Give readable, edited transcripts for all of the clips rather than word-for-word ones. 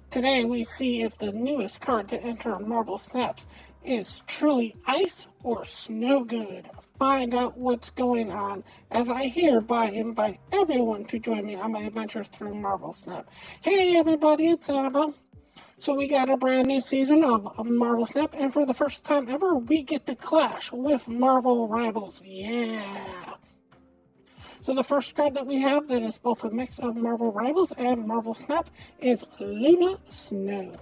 Today we see if the newest card to enter Marble Snaps is truly ice or snow good. Find out what's going on as I hereby invite everyone to join me on my adventures through Marble Snap. Hey everybody, it's Annabelle. So we got a brand new season of Marble Snap, and for the first time ever, we get to clash with Marvel rivals. Yeah! So the first card that we have that is both a mix of Marvel Rivals and Marvel Snap is Luna Snow.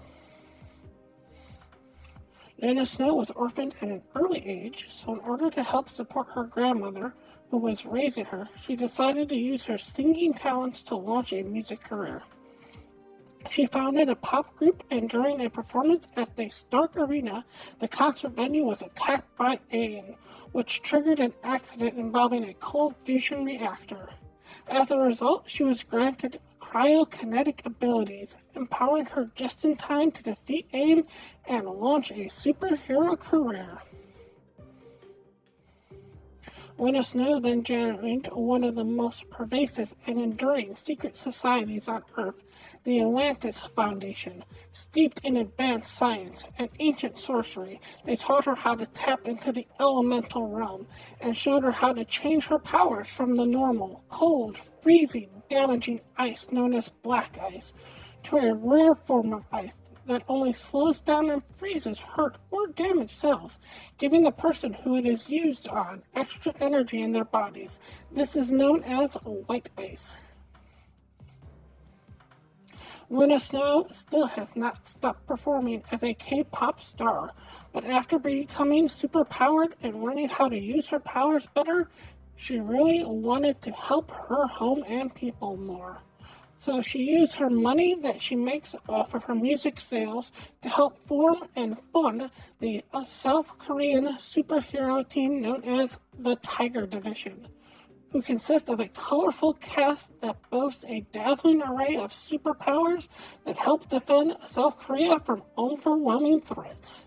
Luna Snow was orphaned at an early age, so in order to help support her grandmother, who was raising her, she decided to use her singing talents to launch a music career. She founded a pop group, and during a performance at the Stark Arena, the concert venue was attacked by A.I.M, which triggered an accident involving a cold fusion reactor. As a result, she was granted cryokinetic abilities, empowering her just in time to defeat A.I.M and launch a superhero career. Luna Snow then joined one of the most pervasive and enduring secret societies on Earth, the Atlantis Foundation. Steeped in advanced science and ancient sorcery, they taught her how to tap into the elemental realm and showed her how to change her powers from the normal, cold, freezing, damaging ice known as black ice to a rare form of ice that only slows down and freezes hurt or damaged cells, giving the person who it is used on extra energy in their bodies. This is known as white ice. Luna Snow still has not stopped performing as a K-pop star, but after becoming superpowered and learning how to use her powers better, she really wanted to help her home and people more. So she used her money that she makes off of her music sales to help form and fund the South Korean superhero team known as the Tiger Division, who consists of a colorful cast that boasts a dazzling array of superpowers that help defend South Korea from overwhelming threats.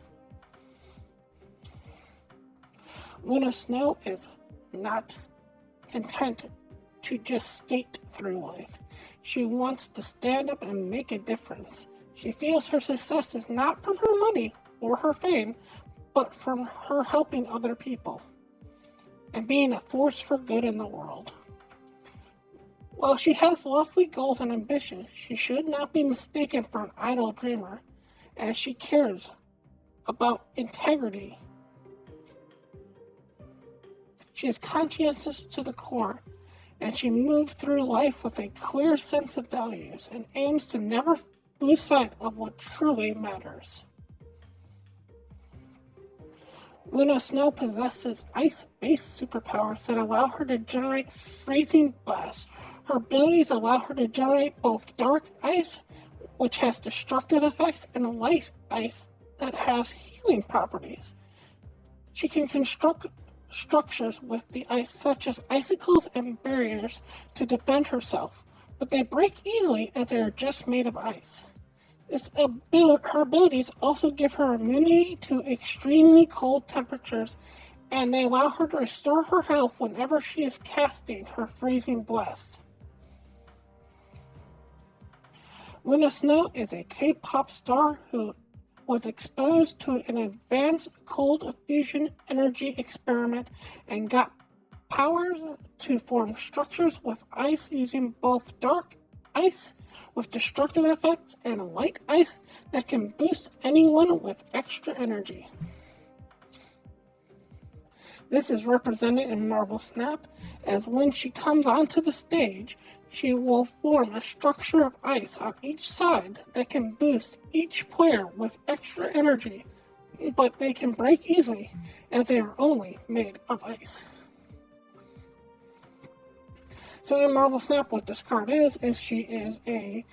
Luna Snow is not content to just skate through life. She wants to stand up and make a difference. She feels her success is not from her money or her fame, but from her helping other people and being a force for good in the world. While she has lofty goals and ambitions, she should not be mistaken for an idle dreamer, as she cares about integrity. She is conscientious to the core, and she moves through life with a clear sense of values and aims to never lose sight of what truly matters. Luna Snow possesses ice-based superpowers that allow her to generate freezing blasts. Her abilities allow her to generate both dark ice, which has destructive effects, and light ice that has healing properties. She can construct structures with the ice, such as icicles and barriers, to defend herself, but they break easily as they are just made of ice. Her abilities also give her immunity to extremely cold temperatures, and they allow her to restore her health whenever she is casting her freezing blast. Luna Snow is a K-pop star who was exposed to an advanced cold fusion energy experiment and got powers to form structures with ice using both dark ice with destructive effects and light ice that can boost anyone with extra energy. This is represented in Marble Snap, as when she comes onto the stage, she will form a structure of ice on each side that can boost each player with extra energy, but they can break easily as they are only made of ice. So in Marble Snap, what this card is she is a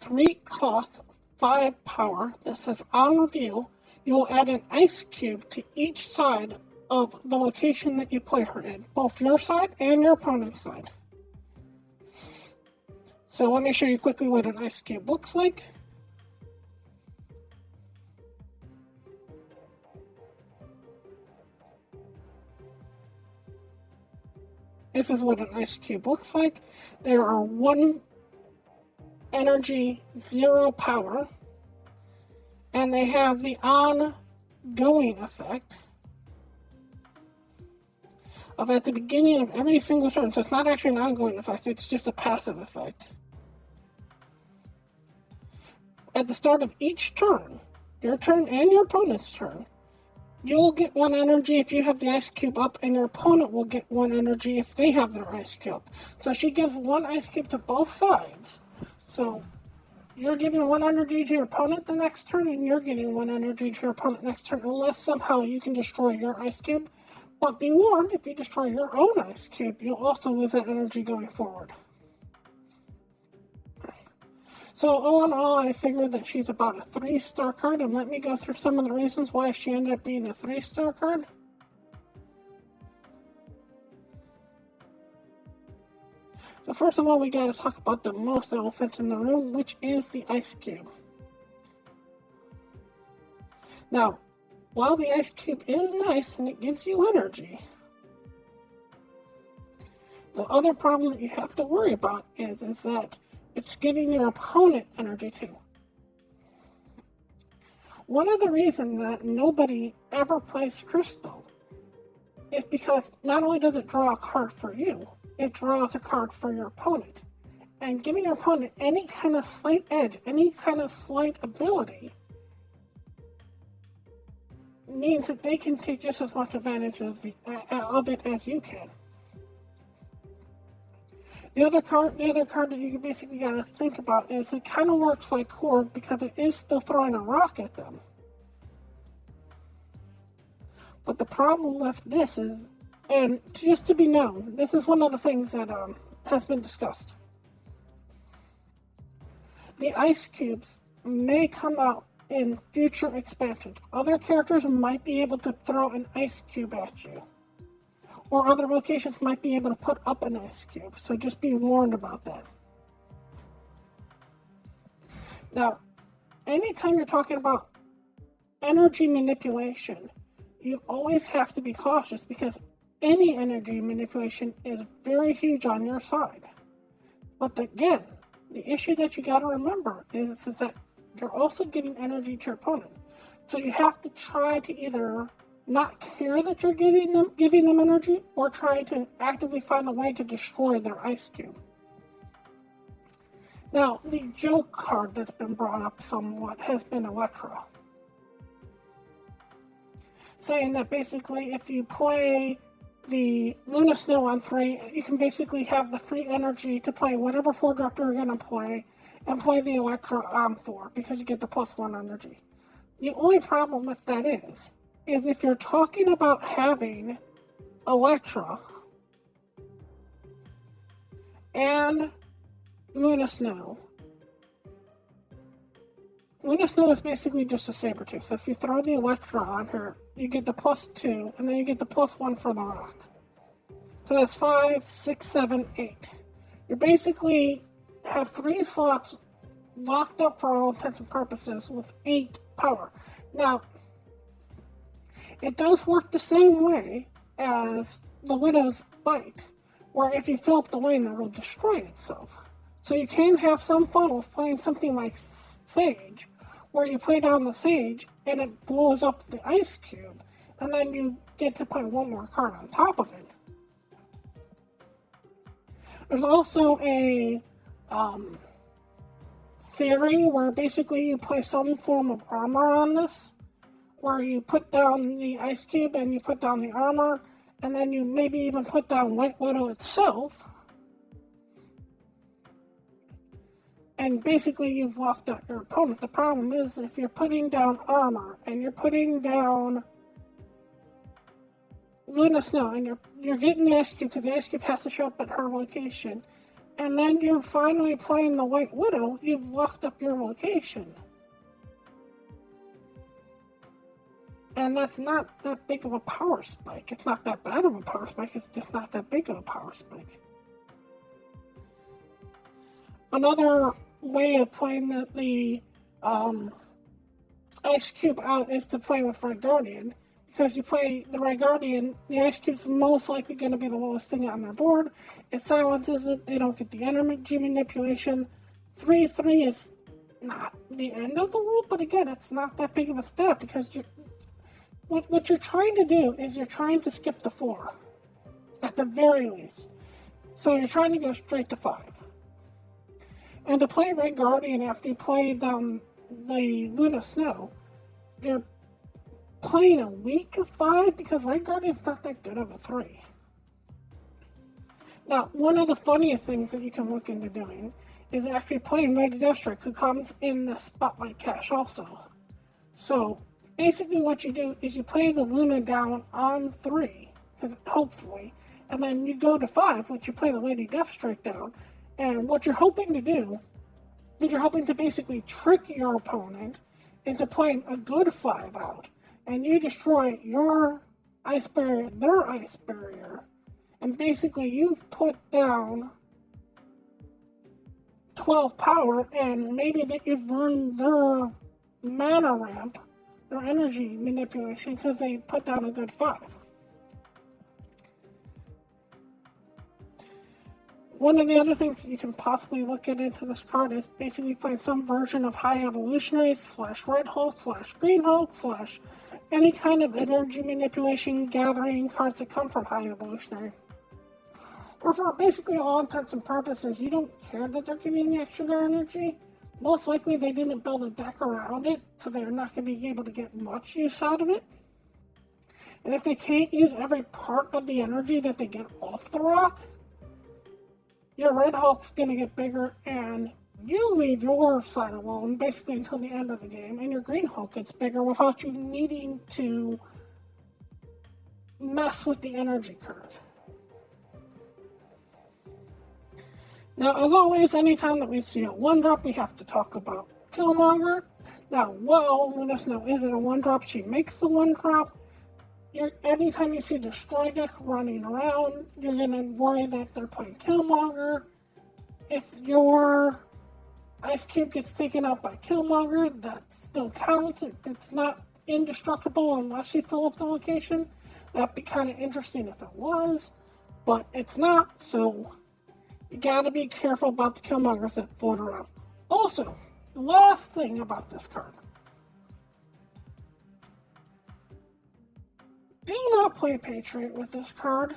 3-cost, 5 power that says on reveal, you will add an ice cube to each side of the location that you play her in, both your side and your opponent's side. So let me show you quickly what an ice cube looks like. This is what an ice cube looks like. There are 1 energy 0 power, and they have the ongoing effect of at the beginning of every single turn. So it's not actually an ongoing effect, it's just a passive effect. At the start of each turn, your turn and your opponent's turn, you'll get 1 energy if you have the ice cube up, and your opponent will get 1 energy if they have their ice cube. So she gives 1 ice cube to both sides. So you're giving 1 energy to your opponent the next turn, and you're getting 1 energy to your opponent next turn, unless somehow you can destroy your ice cube. But be warned, if you destroy your own ice cube, you'll also lose that energy going forward. So all in all, I figured that she's about a 3-star card, and let me go through some of the reasons why she ended up being a 3-star card. So first of all, we got to talk about the most elephant in the room, which is the ice cube. Now, while the ice cube is nice and it gives you energy, the other problem that you have to worry about is that it's giving your opponent energy too. One of the reasons that nobody ever plays Crystal is because not only does it draw a card for you, it draws a card for your opponent. And giving your opponent any kind of slight edge, any kind of slight ability, means that they can take just as much advantage of it as you can. The other card that you basically got to think about is it kind of works like Cord because it is still throwing a rock at them. But the problem with this is, and just to be known, this is one of the things that has been discussed. The ice cubes may come out in future expansions. Other characters might be able to throw an ice cube at you, or other locations might be able to put up an ice cube, so just be warned about that. Now, anytime you're talking about energy manipulation, you always have to be cautious because any energy manipulation is very huge on your side. But again, the issue that you got to remember is that you're also giving energy to your opponent. So you have to try to either not care that you're giving them energy, or try to actively find a way to destroy their ice cube. Now, the joke card that's been brought up somewhat has been Electra, saying that basically if you play the Luna Snow on 3, you can basically have the free energy to play whatever 4-drop you're going to play, and play the Electra on 4, because you get the +1 energy. The only problem with that is if you're talking about having Electra and Luna Snow is basically just a Sabretooth. So if you throw the Electra on her, you get the +2, and then you get the +1 for the rock. So that's 5, 6, 7, 8. You basically have 3 slots locked up for all intents and purposes with 8 power. Now, it does work the same way as the Widow's Bite, where if you fill up the lane, it will destroy itself. So you can have some fun with playing something like Sage, where you play down the Sage and it blows up the ice cube, and then you get to play 1 more card on top of it. There's also a theory where basically you play some form of armor on this, where you put down the ice cube and you put down the armor, and then you maybe even put down White Widow itself, and basically you've locked out your opponent. The problem is if you're putting down armor and you're putting down Luna Snow and you're getting the ice cube because the ice cube has to show up at her location, and then you're finally playing the White Widow, you've locked up your location. And that's not that big of a power spike. It's not that bad of a power spike, it's just not that big of a power spike. Another way of playing the ice cube out is to play with Red Guardian. Because you play the Red Guardian, the ice cube's most likely going to be the lowest thing on their board. It silences it, they don't get the energy manipulation. 3-3 is not the end of the world, but again, it's not that big of a step because what you're trying to do is you're trying to skip the 4 at the very least. So you're trying to go straight to 5. And to play Red Guardian after you play the Luna Snow, you're playing a weak 5 because Red Guardian's not that good of a 3. Now, one of the funniest things that you can look into doing is actually playing Lady Deathstrike, who comes in the Spotlight Cache also. So, basically what you do is you play the Luna down on 3, hopefully, and then you go to 5, which you play the Lady Deathstrike down, and what you're hoping to do is you're hoping to basically trick your opponent into playing a good 5 out, and you destroy your ice barrier, their ice barrier, and basically you've put down 12 power, and maybe that you've learned their mana ramp, their energy manipulation, because they put down a good 5. One of the other things that you can possibly look at into this card is basically playing some version of High Evolutionary / Red Hulk / Green Hulk / any kind of energy manipulation gathering cards that come from High Evolutionary. Or for basically all intents and purposes, you don't care that they're getting the extra energy. Most likely they didn't build a deck around it, so they're not going to be able to get much use out of it. And if they can't use every part of the energy that they get off the rock, your Red Hulk's going to get bigger, and you leave your side alone basically until the end of the game, and your Green Hulk gets bigger without you needing to mess with the energy curve. Now, as always, anytime that we see a 1-drop, we have to talk about Killmonger. Now, while Luna Snow isn't a 1-drop, she makes the 1-drop. Anytime you see a Destroy deck running around, you're going to worry that they're playing Killmonger. If your Ice Cube gets taken out by Killmonger, that still counts. It's not indestructible unless you fill up the location. That'd be kind of interesting if it was, but it's not, so you gotta be careful about the Killmongers that float around. Also, the last thing about this card. Do not play Patriot with this card.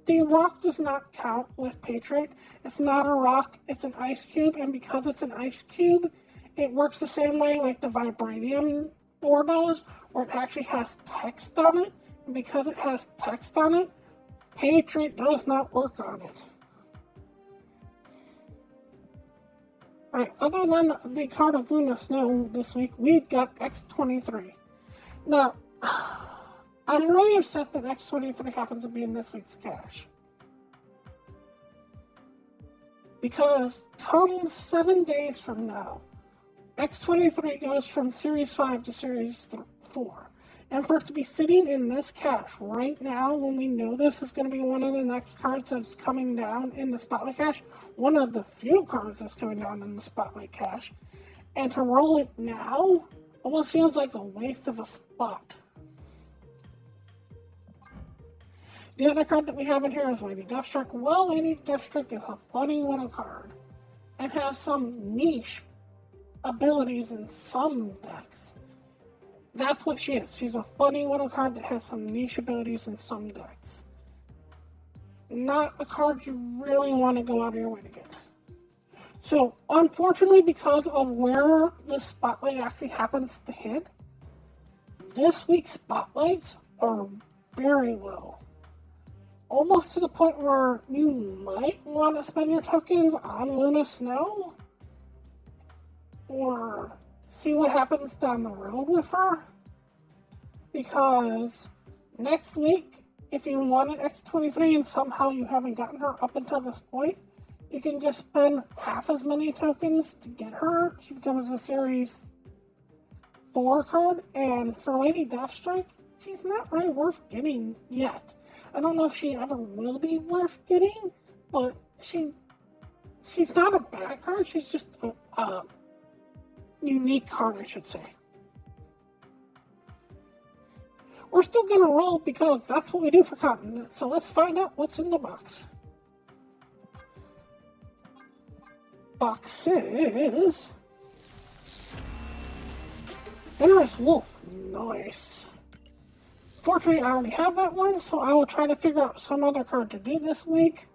The rock does not count with Patriot. It's not a rock, it's an ice cube, and because it's an ice cube, it works the same way like the Vibranium ore does, where it actually has text on it, and because it has text on it, Patriot does not work on it. Alright, other than the card of Luna Snow this week, we've got X-23. Now, I'm really upset that X-23 happens to be in this week's cache. Because come 7 days from now, X-23 goes from Series 5 to Series 4. And for it to be sitting in this cache right now, when we know this is going to be one of the next cards that's coming down in the Spotlight Cache, one of the few cards that's coming down in the Spotlight Cache, and to roll it now almost feels like a waste of a spot. The other card that we have in here is Lady Deathstrike. Well, Lady Deathstrike is a funny little card and has some niche abilities in some decks. That's what she is. She's a funny little card that has some niche abilities in some decks. Not a card you really want to go out of your way to get. So, unfortunately, because of where the Spotlight actually happens to hit, this week's Spotlights are very low. Almost to the point where you might want to spend your tokens on Luna Snow, or see what happens down the road with her, because next week, if you wanted X-23 and somehow you haven't gotten her up until this point, you can just spend half as many tokens to get her. She becomes a Series 4 card, and for Lady Deathstrike, she's not really worth getting yet. I don't know if she ever will be worth getting, but she's not a bad card, she's just a unique card, I should say. We're still going to roll because that's what we do for content, so let's find out what's in the box. box is Generous Wolf. Nice. Fortunately, I already have that one, so I will try to figure out some other card to do this week.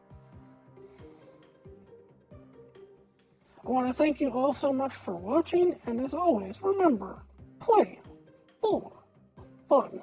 I want to thank you all so much for watching, and as always, remember, play for fun.